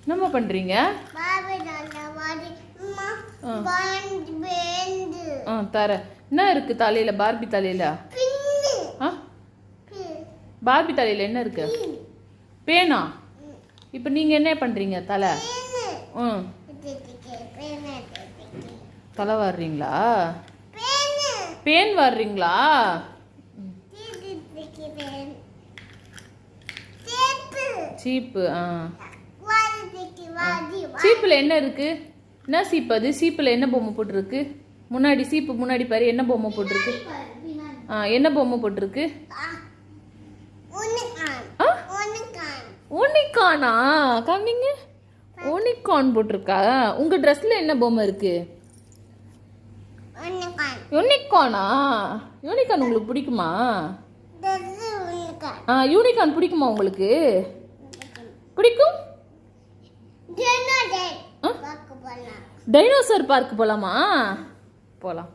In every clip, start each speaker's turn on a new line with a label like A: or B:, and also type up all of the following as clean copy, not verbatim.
A: என்னம்மா பண்றீங்க? தர என்ன இருக்கு தலையில? பார்பி தலையில பார்பி தலையில என்ன இருக்கு? பேனா. இப்போ நீங்க என்ன பண்றீங்க? தலை தலை வாடுறீங்களா? பேன் வாடுறீங்களா? சீப்பு. சீப்பில் என்ன இருக்கு? என்ன சீப்பு அது? சீப்பில் என்ன பொம்மை போட்டிருக்கு? முன்னாடி சீப்பு முன்னாடி பாரு, என்ன பொம்மை போட்டிருக்கு? என்ன பொம்மை போட்டிருக்கு? யூனிகார்னா? காமிங்க. யூனிகார்ன் போட்டிருக்கா? உங்க ட்ரெஸ்ல என்ன பொம்மை இருக்கு? யூனிகார்னா? யூனிகார்ன் உங்களுக்கு பிடிக்குமா? யூனிகார்ன் பிடிக்குமா உங்களுக்கு? பிடிக்கும். டைனோசர் பார்க் போலாமா? போலாம்.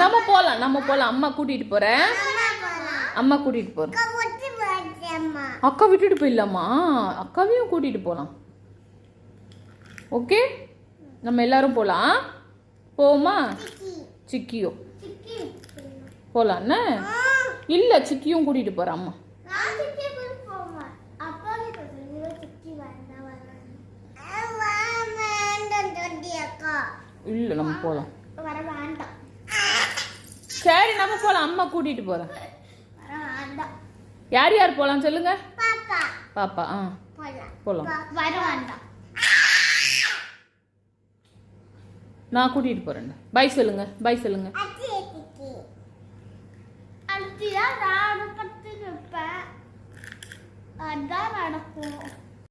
A: நம்ம போலாம். அம்மா கூட்டிட்டு போறேன். அம்மா கூட்டிட்டு போறேன். அக்கா விட்டுட்டு போயிடலாமா? அக்காவையும் கூட்டிட்டு போலாம். ஓகே, நம்ம எல்லாரும் போலாம். போமா? சிக்கியும் போலான்னு இல்ல, சிக்கியும் கூட்டிட்டு போறேன் அம்மா. இல்ல, நம்ம போலாம். சரி, நம்ம போலாம். அம்மா கூட்டிட்டு போறேன். யார் யார் போலாம் சொல்லுங்க? பாப்பா. போலாம். நான் கூட்டிட்டு போறேன். பை சொல்லுங்க. பை சொல்லுங்க.
B: அதான் நடக்கும்.